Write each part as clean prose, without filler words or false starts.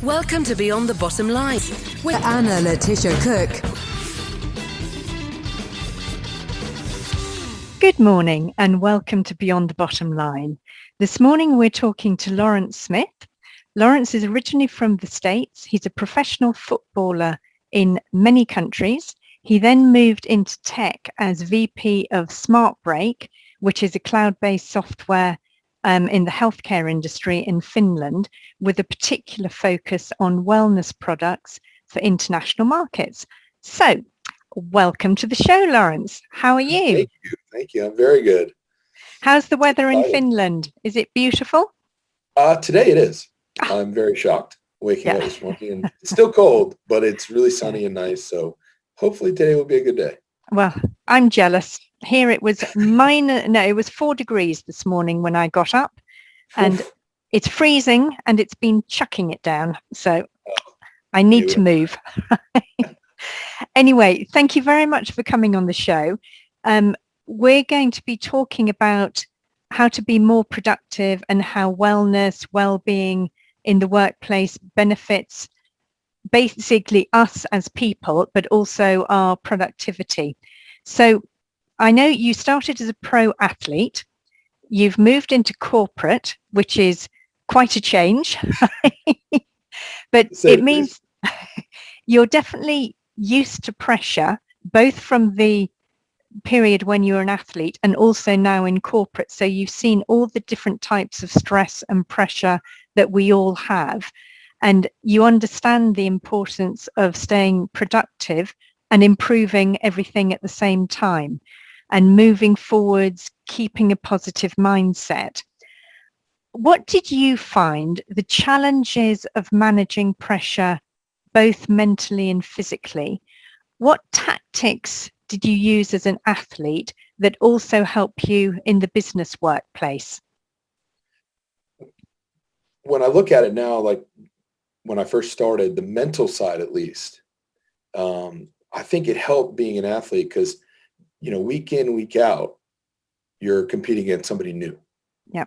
Welcome to Beyond the Bottom Line with Anna Letitia Cook. Good morning and welcome to Beyond the Bottom Line. This morning we're talking to Lawrence Smith. Lawrence is originally from the States. He's a professional footballer in many countries. He then moved into tech as VP of SmartBreak, which is a cloud-based software in the healthcare industry in Finland, with a particular focus on wellness products for international markets. So, welcome to the show, Lawrence. How are you? Thank you. I'm very good. How's the weather in Finland? Is it beautiful? Today it is. I'm very shocked waking up this morning. And it's still cold, but it's really sunny and nice. So hopefully today will be a good day. Well, I'm jealous. Here it was it was 4 degrees this morning when I got up, and it's freezing and it's been chucking it down. So I need to move. Anyway, thank you very much for coming on the show. We're going to be talking about how to be more productive and how wellness, well-being in the workplace benefits basically us as people, but also our productivity. So I know you started as a pro athlete. You've moved into corporate, which is quite a change, but it means you're definitely used to pressure, both from the period when you were an athlete and also now in corporate. So you've seen all the different types of stress and pressure that we all have. And you understand the importance of staying productive and improving everything at the same time and moving forwards, keeping a positive mindset. What did you find the challenges of managing pressure, both mentally and physically? What tactics did you use as an athlete that also help you in the business workplace? When I look at it now, like when I first started, the mental side at least, I think it helped being an athlete because, week in, week out, you're competing against somebody new. Yeah.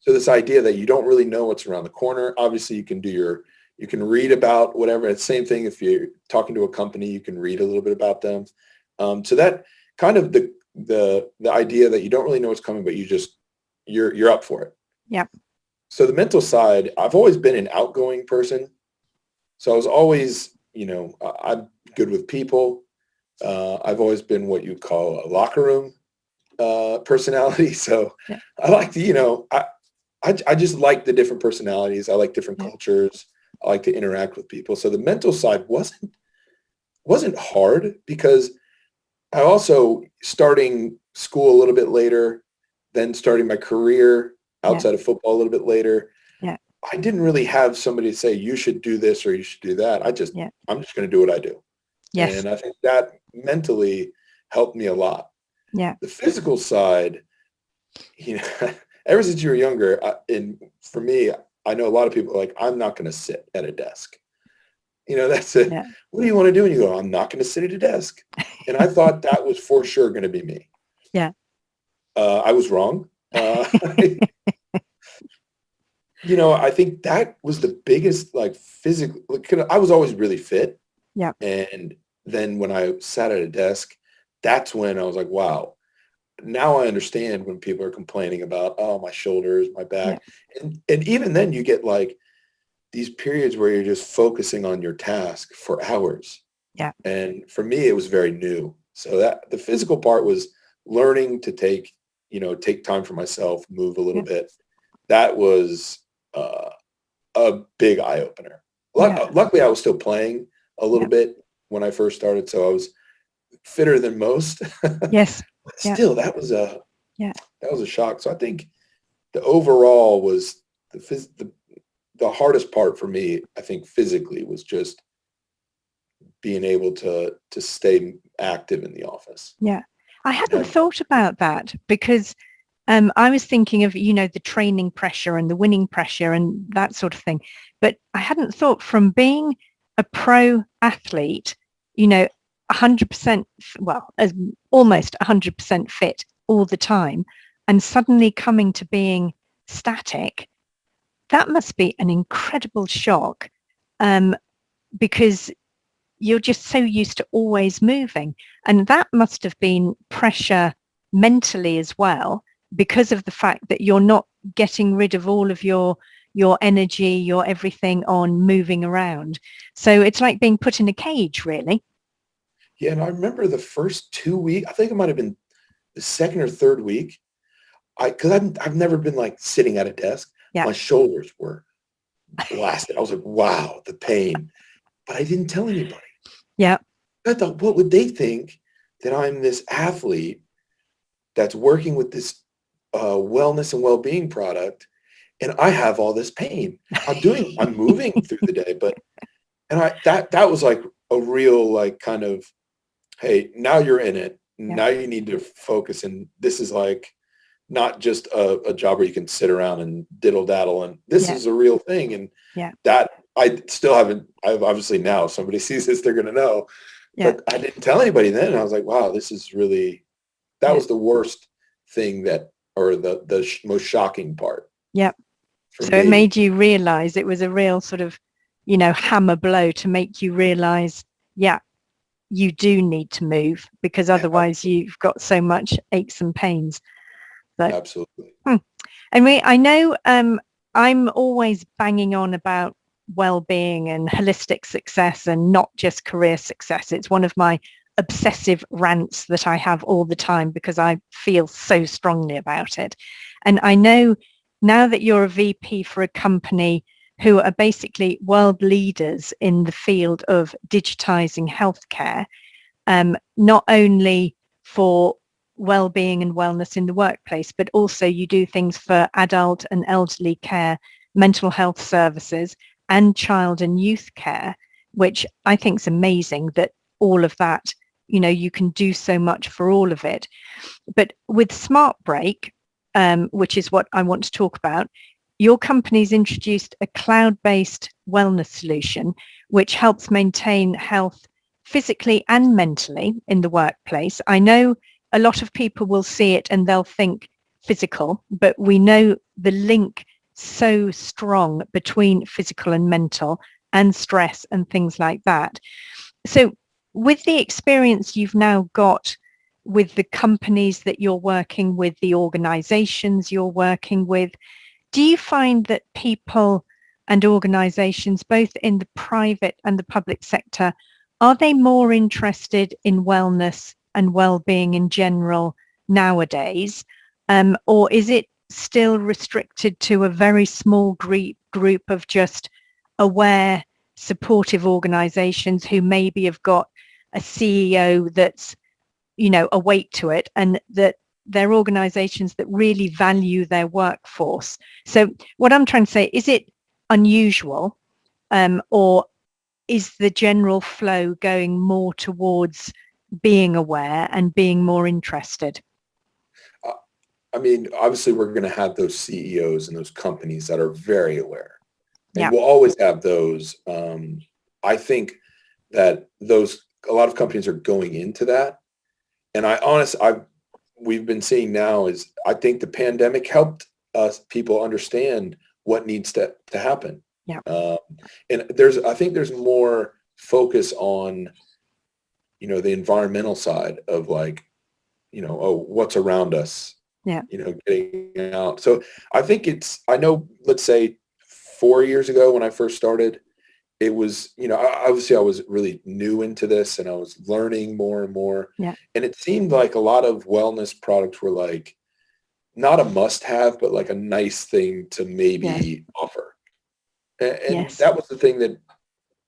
So this idea that you don't really know what's around the corner, obviously you can read about whatever. It's the same thing if you're talking to a company, you can read a little bit about them. So that kind of the idea that you don't really know what's coming, but you're up for it. Yeah. So the mental side, I've always been an outgoing person. So I was always, I'm good with people. I've always been what you call a locker room personality. So yeah. I like to, I just like the different personalities. I like different cultures. I like to interact with people. So the mental side wasn't hard because I also starting school a little bit later, then starting my career outside of football a little bit later. Yeah. I didn't really have somebody say, you should do this or you should do that. I'm just going to do what I do. Yes. And I think that mentally helped me a lot. Yeah. The physical side, ever since you were younger, and for me, I know a lot of people are like, I'm not going to sit at a desk. That's it. Yeah. What do you want to do? And you go, I'm not going to sit at a desk. And I thought that was for sure going to be me. Yeah. I was wrong. I think that was the biggest, physical, I was always really fit. Yeah. And then when I sat at a desk, that's when I was like, wow, now I understand when people are complaining about, my shoulders, my back. Yeah. And even then you get these periods where you're just focusing on your task for hours. Yeah. And for me, it was very new. So that the physical part was learning to take time for myself, move a little bit. That was a big eye opener. Luckily, I was still playing a little bit when I first started. So I was fitter than most. Yes. But still, that was a shock. So I think the overall was the hardest part for me, I think physically, was just being able to stay active in the office. Yeah. I hadn't thought about that because I was thinking of, the training pressure and the winning pressure and that sort of thing. But I hadn't thought from being a pro athlete, 100%, as almost 100% fit all the time, and suddenly coming to being static, that must be an incredible shock. because you're just so used to always moving. And that must have been pressure mentally as well, because of the fact that you're not getting rid of all of your energy, your everything on moving around. So it's like being put in a cage, really. Yeah, and I remember the first 2 weeks, I think it might have been the second or third week, because I've never been like sitting at a desk. Yeah. My shoulders were blasted. I was like, wow, the pain. But I didn't tell anybody. Yeah. I thought, what would they think that I'm this athlete that's working with this wellness and well-being product, and I have all this pain. I'm moving through the day, that was like a real like kind of, hey, now you're in it. Yeah. Now you need to focus, and this is like not just a job where you can sit around and diddle daddle, and this is a real thing. And that I still haven't. I've obviously, now if somebody sees this, they're going to know. But I didn't tell anybody then. And I was like, wow, this is really, that was the worst thing or the most shocking part. Yeah. So it made you realize, it was a real sort of, hammer blow to make you realize, you do need to move, because otherwise you've got so much aches and pains. So, absolutely. And I know I'm always banging on about well-being and holistic success and not just career success. It's one of my obsessive rants that I have all the time because I feel so strongly about it. And I know now that you're a VP for a company who are basically world leaders in the field of digitizing healthcare, not only for well-being and wellness in the workplace, but also you do things for adult and elderly care, mental health services, and child and youth care, which I think is amazing that all of that, you can do so much for all of it. But with Smart Break, which is what I want to talk about, your company's introduced a cloud-based wellness solution, which helps maintain health physically and mentally in the workplace. I know a lot of people will see it and they'll think physical, but we know the link so strong between physical and mental and stress and things like that. So with the experience you've now got with the companies that you're working with, the organizations you're working with, do you find that people and organizations, both in the private and the public sector, are they more interested in wellness and well-being in general nowadays? Or is it still restricted to a very small group of just aware, supportive organizations who maybe have got a CEO that's, awake to it, and that they're organizations that really value their workforce? So what I'm trying to say, is it unusual, or is the general flow going more towards being aware and being more interested? I mean, obviously we're going to have those CEOs and those companies that are very aware, and we'll always have those. I think that a lot of companies are going into that. And we've been seeing now is, I think the pandemic helped people understand what needs to happen. Yeah. And I think there's more focus on, the environmental side of like, what's around us, getting out. So I think I know, let's say 4 years ago when I first started, it was, obviously I was really new into this and I was learning more and more. Yeah. And it seemed like a lot of wellness products were like, not a must have, but like a nice thing to maybe offer. And that was the thing that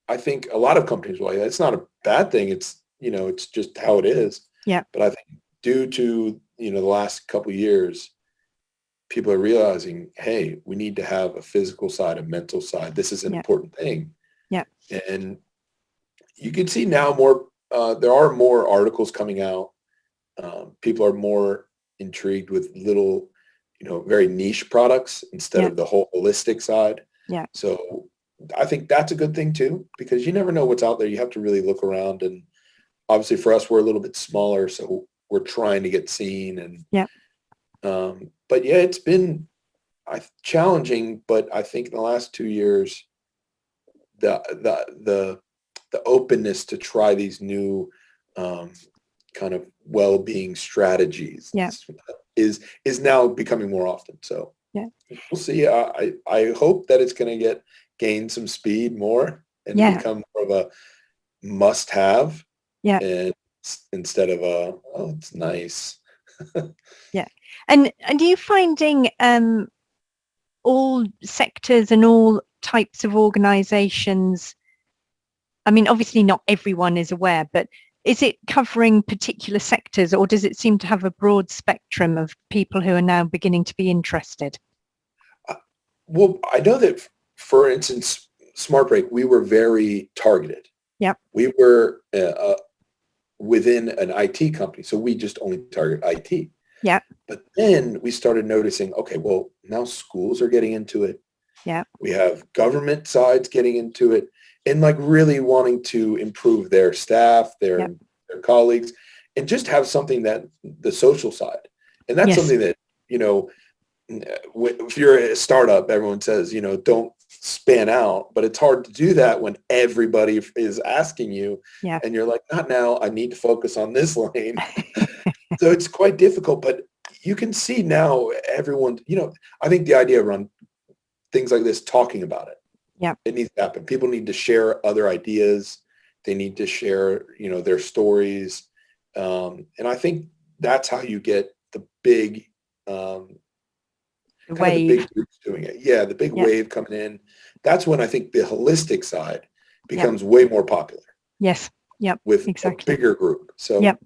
I think a lot of companies were like, it's not a bad thing. It's, it's just how it is. Yeah. But I think due to, the last couple of years, people are realizing, hey, we need to have a physical side, a mental side. This is an important thing. Yeah. And you can see now there are more articles coming out. People are more intrigued with little, very niche products instead of the whole holistic side. Yeah. So I think that's a good thing too, because you never know what's out there. You have to really look around, and obviously for us, we're a little bit smaller, so we're trying to get seen. And but yeah, it's been challenging, but I think in the last 2 years, the openness to try these new kind of well-being strategies is now becoming more often. So we'll see. I hope that it's going to gain some speed more and become more of a must-have. And instead of it's nice. And are you finding all sectors and all types of organizations, I mean, obviously not everyone is aware, but is it covering particular sectors, or does it seem to have a broad spectrum of people who are now beginning to be interested? Well, I know that, for instance, Smart Break, we were very targeted. We were within an IT company, so we just only target IT. But then we started noticing, okay, well, now schools are getting into it. We have government sides getting into it and like really wanting to improve their staff, their colleagues, and just have something that the social side. And that's something that, you know, if you're a startup, everyone says, you know, don't span out, but it's hard to do that when everybody is asking you and you're like, not now, I need to focus on this lane. So it's quite difficult, but you can see now everyone, you know, I think the idea around things like this, talking about it, it needs to happen. People need to share other ideas. They need to share, you know, their stories. And I think that's how you get the big, the big groups doing it. Yeah, the big wave coming in. That's when I think the holistic side becomes way more popular. With a bigger group. So you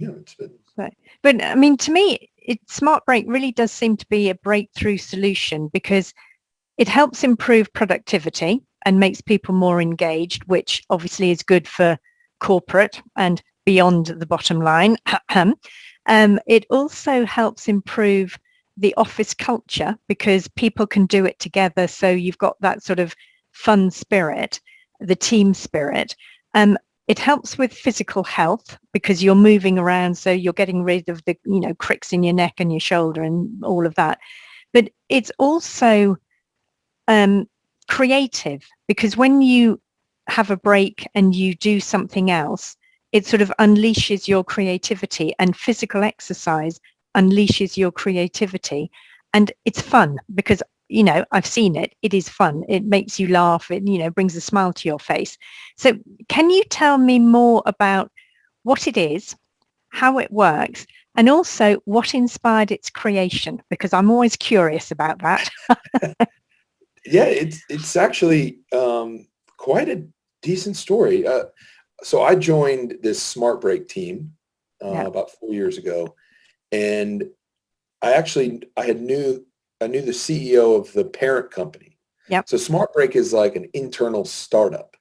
know, it's been... But I mean, to me, Smart Break really does seem to be a breakthrough solution because it helps improve productivity and makes people more engaged, which obviously is good for corporate and beyond the bottom line. It also helps improve the office culture because people can do it together. So you've got that sort of fun spirit, the team spirit. It helps with physical health because you're moving around, so you're getting rid of the, you know, cricks in your neck and your shoulder and all of that. But it's also creative because when you have a break and you do something else, it sort of unleashes your creativity, and physical exercise unleashes your creativity. And it's fun because, you know, I've seen it. It is fun. It makes you laugh. It, you know, brings a smile to your face. So can you tell me more about what it is, how it works, and also what inspired its creation? Because I'm always curious about that. Yeah, it's actually quite a decent story. So I joined this Smart Break team about 4 years ago, and I knew the CEO of the parent company. So Smart Break is like an internal startup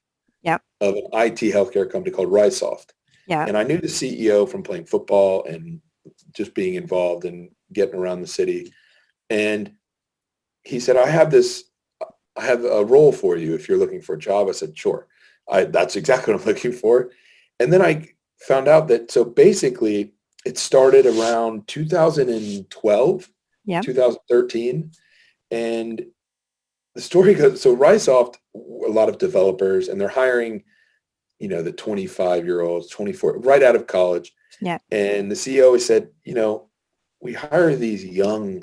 of an IT healthcare company called Rysoft. And I knew the CEO from playing football and just being involved and getting around the city. And he said, I have a role for you if you're looking for a job. I said, sure. That's exactly what I'm looking for. And then I found out that, so basically it started around 2012, 2013. And the story goes, so Rysoft, a lot of developers, and they're hiring, you know, the 25-year-olds, 24, right out of college. And the CEO said, you know, we hire these young,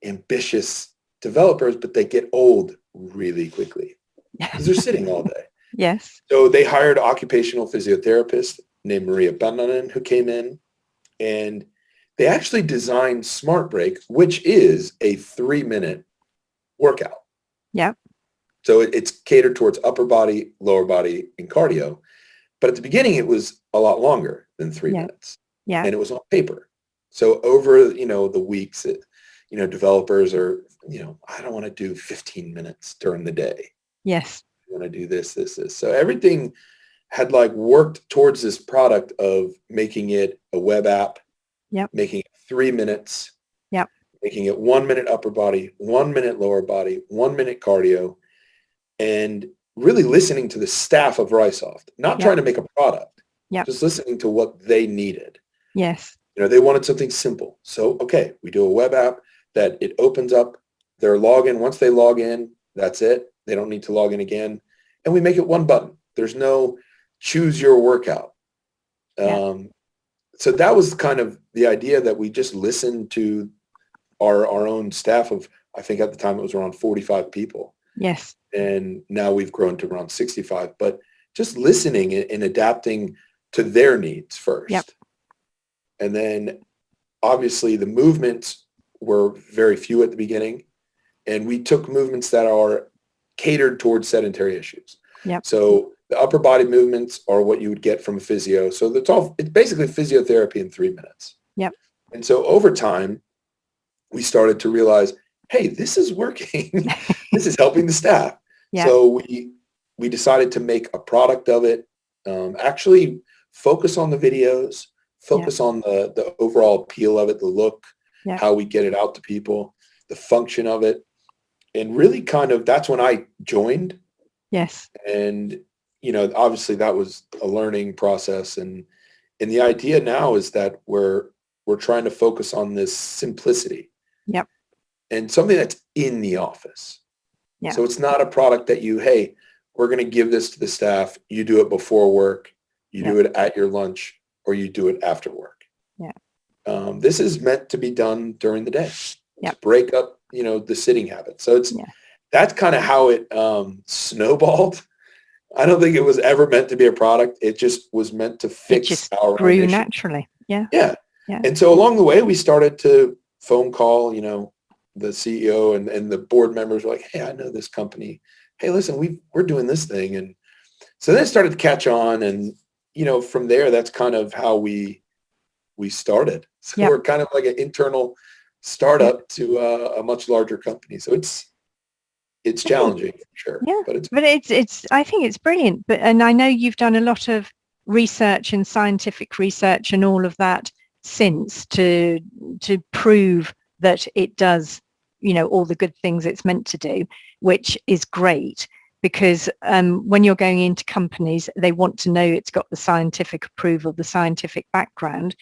ambitious developers, but they get old really quickly because they're sitting all day. So they hired an occupational physiotherapist named Maria Bannanen, who came in, and they actually designed Smart Break, which is a 3-minute workout. So it's catered towards upper body, lower body, and cardio. But at the beginning, it was a lot longer than 3 minutes. And it was on paper. So over, you know, the weeks, you know, developers are, you know, I don't want to do 15 minutes during the day. I want to do this. So everything had like worked towards this product of making it a web app, making it 3 minutes, making it 1 minute upper body, 1 minute lower body, 1 minute cardio, and really listening to the staff of Rysoft, not trying to make a product, just listening to what they needed. You know, they wanted something simple. So, we do a web app that it opens up their login. Once they log in, that's it. They don't need to log in again. And we make it one button. There's no choose your workout. So that was kind of the idea, that we just listened to our own staff of, I think at the time it was around 45 people. Yes. And now we've grown to around 65, but just listening and adapting to their needs first. Yep. And then obviously the movements were very few at the beginning, and we took movements that are catered towards sedentary issues. Yep. So the upper body movements are what you would get from a physio. So it's basically physiotherapy in 3 minutes. Yep. And so over time, we started to realize, hey, this is working. This is helping the staff. Yep. So we decided to make a product of it, actually focus on the videos, focus on the overall appeal of it, the look, how we get it out to people, the function of it. And really kind of, that's when I joined. Yes. And, obviously that was a learning process. And the idea now is that we're trying to focus on this simplicity. Yep. And something that's in the office. Yeah. So it's not a product that hey, we're going to give this to the staff. You do it before work, you do it at your lunch, or you do it after work. Yeah. This is meant to be done during the day. Yeah. Break up, the sitting habit. So that's kind of how it snowballed. I don't think it was ever meant to be a product. It just was meant to fix it just our grew own issue. naturally. Yeah. Yeah. Yeah. And so along the way, we started to phone call, the CEO and the board members were like, hey, I know this company. Hey, listen, we're doing this thing. And so then it started to catch on. And, from there, that's kind of how we started. So we're kind of like an internal startup to a much larger company. So it's challenging, for sure. Yeah, but it's I think it's brilliant. And I know you've done a lot of research and scientific research and all of that since to prove that it does, all the good things it's meant to do, which is great, because when you're going into companies, they want to know it's got the scientific approval, the scientific background.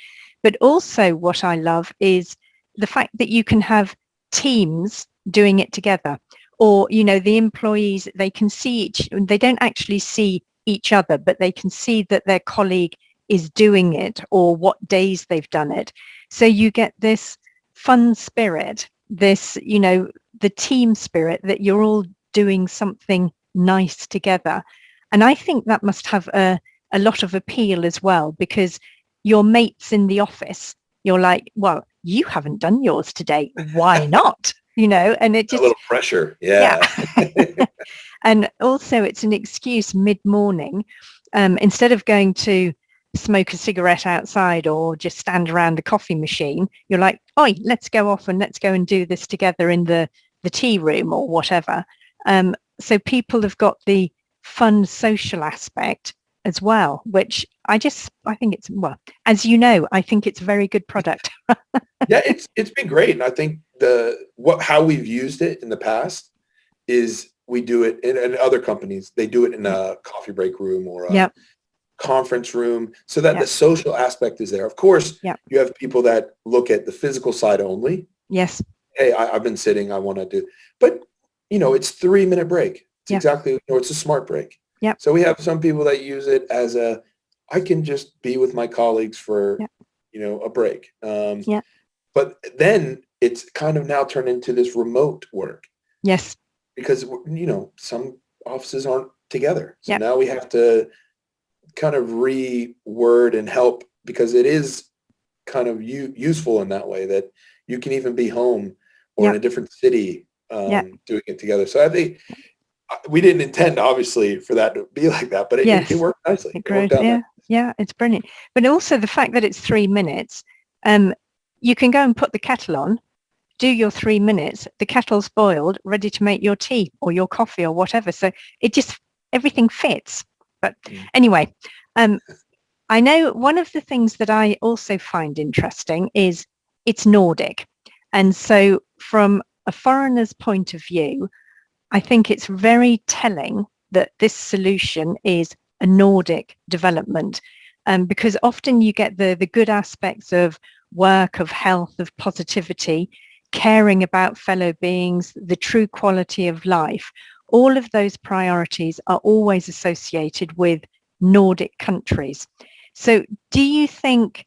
But also what I love is the fact that you can have teams doing it together, or, the employees, they can see they don't actually see each other, but they can see that their colleague is doing it or what days they've done it. So you get this fun spirit, this, the team spirit, that you're all doing something nice together. And I think that must have a lot of appeal as well, because your mates in the office, you're like, well, you haven't done yours today. Why not? And it just a little pressure. Yeah. And also it's an excuse mid-morning, instead of going to smoke a cigarette outside or just stand around the coffee machine, you're like, oi, let's go off and let's go and do this together in the tea room or whatever. So people have got the fun social aspect as well, which I think it's, well, as you know, I think it's a very good product. Yeah, it's been great. And I think how we've used it in the past is we do it in other companies. They do it in a coffee break room or a conference room, so that the social aspect is there. Of course, you have people that look at the physical side only. Yes. Hey, I've been sitting, I want to do, but it's 3-minute break. It's exactly, it's a smart break. Yeah. So we have some people that use it as I can just be with my colleagues for, a break. But then it's kind of now turned into this remote work. Yes. Because, some offices aren't together. So now we have to kind of reword and help, because it is kind of useful in that way, that you can even be home or in a different city doing it together. So I think we didn't intend, obviously, for that to be like that, but it worked nicely. It worked out. Yeah, it's brilliant. But also the fact that it's 3 minutes, you can go and put the kettle on, do your 3 minutes, the kettle's boiled, ready to make your tea or your coffee or whatever. So everything fits. But anyway, I know one of the things that I also find interesting is it's Nordic. And so from a foreigner's point of view, I think it's very telling that this solution is a Nordic development, because often you get the good aspects of work, of health, of positivity, caring about fellow beings, the true quality of life, all of those priorities are always associated with Nordic countries. So do you think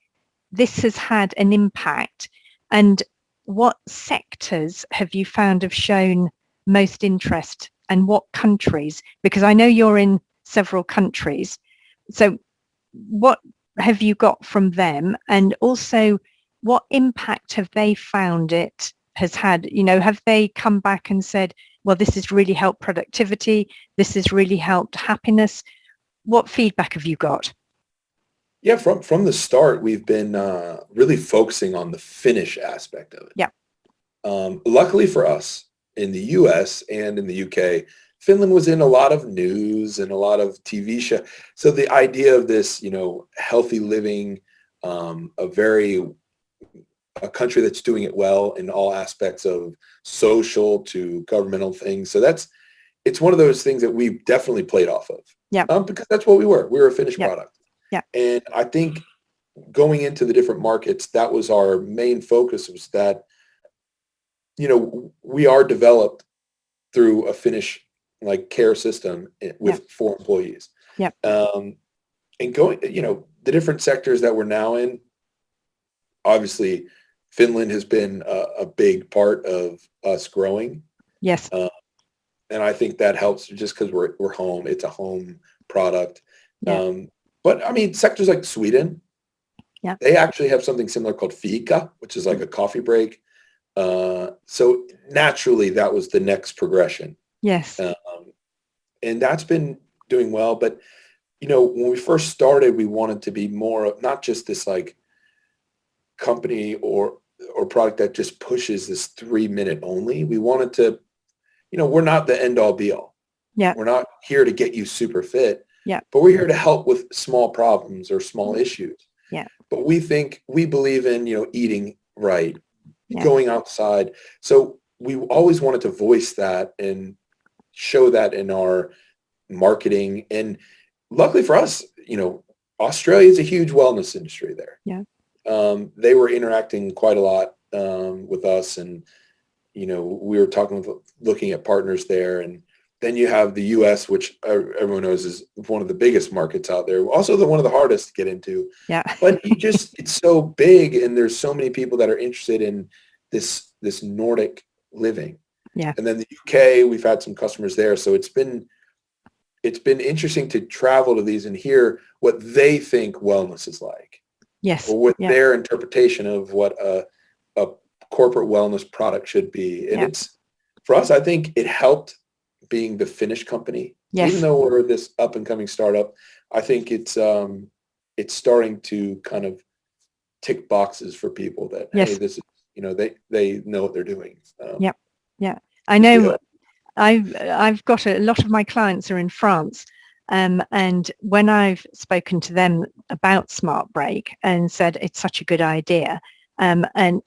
this has had an impact, and what sectors have you found have shown most interest, and what countries? Because I know you're in several countries. So what have you got from them, and also what impact have they found it has had? You know, have they come back and said, well, this has really helped productivity, this has really helped happiness? What feedback have you got? Yeah, from the start, we've been really focusing on the Finnish aspect of it. Yeah. Luckily for us, in the US and in the UK, Finland was in a lot of news and a lot of TV show. So the idea of this, you know, healthy living, a country that's doing it well in all aspects of social to governmental things. So it's one of those things that we definitely played off of. Yeah. Because that's what we were. We were a finished product. Yeah. And I think going into the different markets, that was our main focus, was that, you know, we are developed through a Finnish like care system with 4 employees. Yeah. And going, you know, the different sectors that we're now in, obviously Finland has been a big part of us growing. Yes. And I think that helps just because we're home. It's a home product. Yeah. But I mean, sectors like Sweden, they actually have something similar called fika, which is like a coffee break. So naturally, that was the next progression. Yes. And that's been doing well. But, you know, when we first started, we wanted to be more of not just this like company or product that just pushes this 3-minute only. We wanted to, you know, we're not the end all be all. Yeah. We're not here to get you super fit. Yeah. But we're here to help with small problems or small issues. Yeah. But we believe in, you know, eating right, going outside. So we always wanted to voice that and show that in our marketing. And luckily for us, you know, Australia is a huge wellness industry there. Yeah. They were interacting quite a lot with us, and, you know, we were looking at partners there. And then you have the U.S., which everyone knows is one of the biggest markets out there. Also, one of the hardest to get into. Yeah. But it's so big, and there's so many people that are interested in this Nordic living. Yeah. And then the UK, we've had some customers there, so it's been interesting to travel to these and hear what they think wellness is like. Yes. Or what their interpretation of what a corporate wellness product should be. And it's, for us, I think it helped being the Finnish company. Yes. Even though we're this up and coming startup, I think it's starting to kind of tick boxes for people that, hey, this is, you know, they know what they're doing. Yeah. I know. I've got a lot of my clients are in France. And when I've spoken to them about Smart Break and said it's such a good idea, and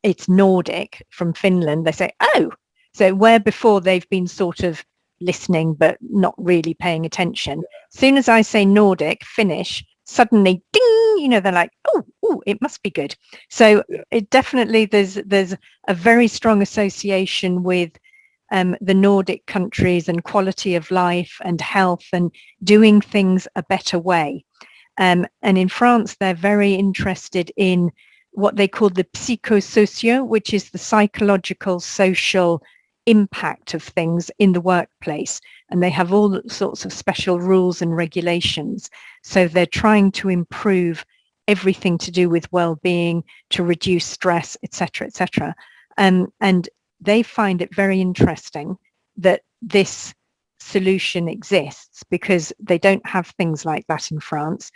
it's Nordic from Finland, they say, oh, so where before they've been sort of listening but not really paying attention. As soon as I say Nordic, Finnish, suddenly, ding, you know, they're like, oh, it must be good. So it definitely, there's a very strong association with the Nordic countries and quality of life and health and doing things a better way. And in France, they're very interested in what they call the psychosocial, which is the psychological, social impact of things in the workplace. And they have all sorts of special rules and regulations. So they're trying to improve everything to do with well-being, to reduce stress, etc., etc. And they find it very interesting that this solution exists because they don't have things like that in France.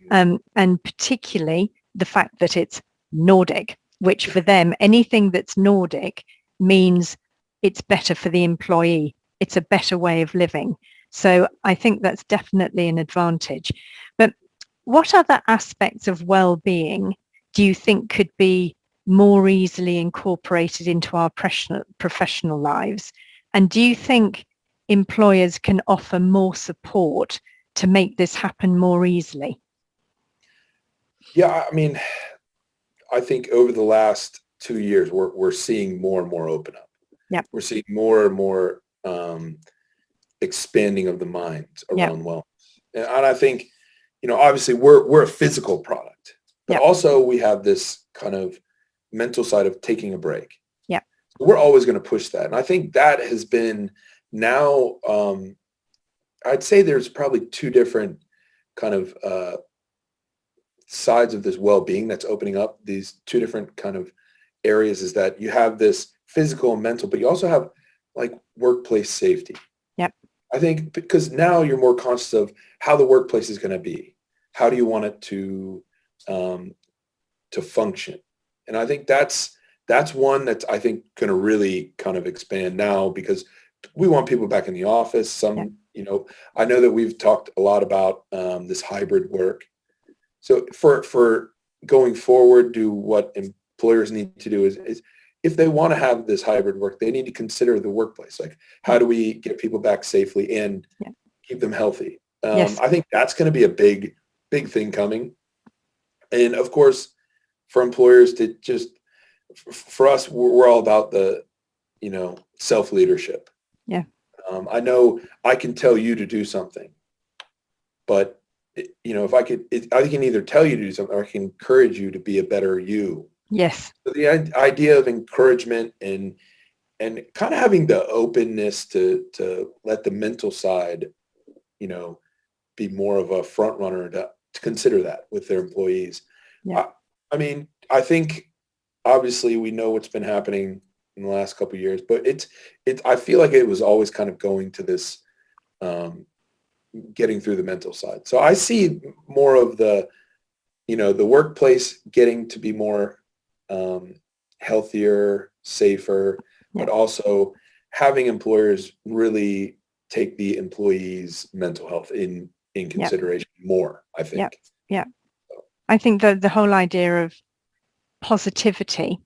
And particularly the fact that it's Nordic, which for them, anything that's Nordic means it's better for the employee. It's a better way of living. So I think that's definitely an advantage. But what other aspects of well-being do you think could be more easily incorporated into our professional lives? And do you think employers can offer more support to make this happen more easily? Yeah, I mean, I think over the last 2 years, we're seeing more and more open up. Yeah. We're seeing more and more expanding of the mind Yeah. around wellness. And I think, obviously we're a physical product, but Yeah. also we have this kind of mental side of taking a break. Yeah. So we're always going to push that. And I think that has been now, I'd say there's probably two different kind of sides of this well-being that's opening up. These two different kind of areas is that you have this physical and mental, but you also have like workplace safety. Yep. I think because now you're more conscious of how the workplace is going to be. How do you want it to function? And I think that's one that's, I think, going to really kind of expand now, because we want people back in the office. I know that we've talked a lot about this hybrid work. So for going forward, what employers need to do is if they want to have this hybrid work, they need to consider the workplace. Like, how do we get people back safely and keep them healthy? Yes. I think that's going to be a big thing coming. And of course, for employers to for us, we're all about the, self-leadership. Yeah. I know I can tell you to do something, but if I can either tell you to do something, or I can encourage you to be a better you. Yes. So the idea of encouragement and kind of having the openness to let the mental side, be more of a front runner to consider that with their employees. Yeah. I think obviously we know what's been happening in the last couple of years, but I feel like it was always kind of going to this, getting through the mental side. So I see more of the workplace getting to be more healthier, safer, but also having employers really take the employees' mental health in consideration more, I think. Yeah. I think the whole idea of positivity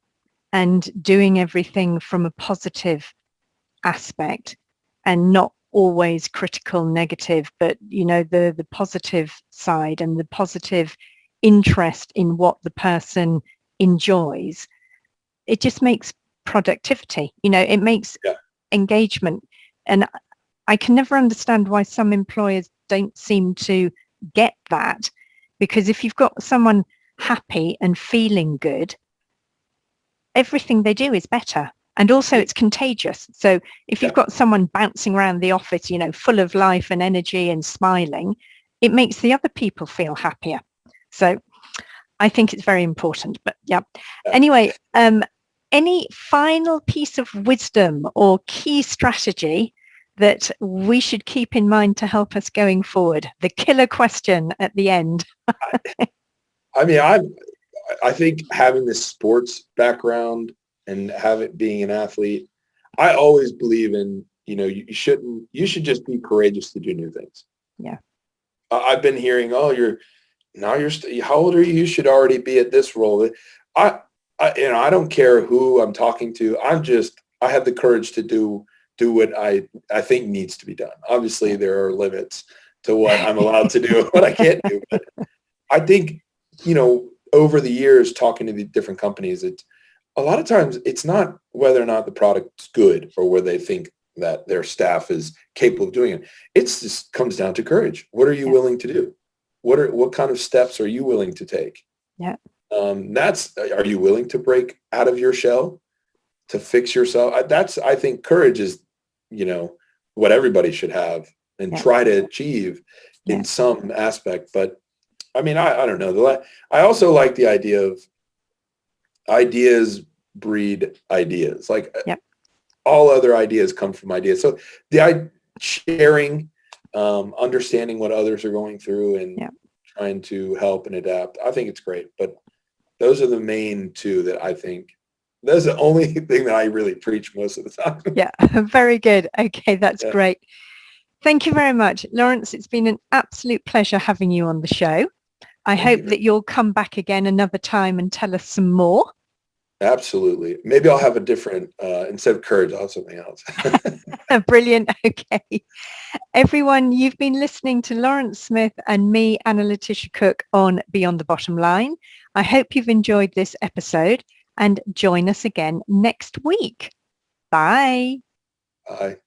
and doing everything from a positive aspect and not always critical, negative, but the positive side and the positive interest in what the person enjoys, it just makes productivity, it makes engagement. And I can never understand why some employers don't seem to get that, because if you've got someone happy and feeling good, everything they do is better. And also it's contagious. So if you've got someone bouncing around the office, full of life and energy and smiling, it makes the other people feel happier. So I think it's very important. But anyway, any final piece of wisdom or key strategy that we should keep in mind to help us going forward? The killer question at the end. I think having this sports background and being an athlete, I always believe in, you should just be courageous to do new things. Yeah. I've been hearing, how old are you? You should already be at this role. I don't care who I'm talking to. I have the courage to do what I think needs to be done. Obviously there are limits to what I'm allowed to do and what I can't do. But I think, over the years, talking to the different companies, a lot of times it's not whether or not the product's good or whether they think that their staff is capable of doing it. It just comes down to courage. What are you willing to do? What kind of steps are you willing to take? Yeah. Are you willing to break out of your shell to fix yourself? I think courage is, what everybody should have and try to achieve in some aspect. But I don't know. I also like the idea of ideas breed ideas. Like all other ideas come from ideas. So sharing, understanding what others are going through and trying to help and adapt. I think it's great. But those are the main two that I think. That's the only thing that I really preach most of the time. Yeah, very good. Okay, that's great. Thank you very much, Lawrence. It's been an absolute pleasure having you on the show. I hope that you'll come back again another time and tell us some more. Absolutely. Maybe I'll have a different, instead of courage, I'll have something else. Brilliant. Okay. Everyone, you've been listening to Lawrence Smith and me, Anna Letitia Cook, on Beyond the Bottom Line. I hope you've enjoyed this episode and join us again next week. Bye. Bye.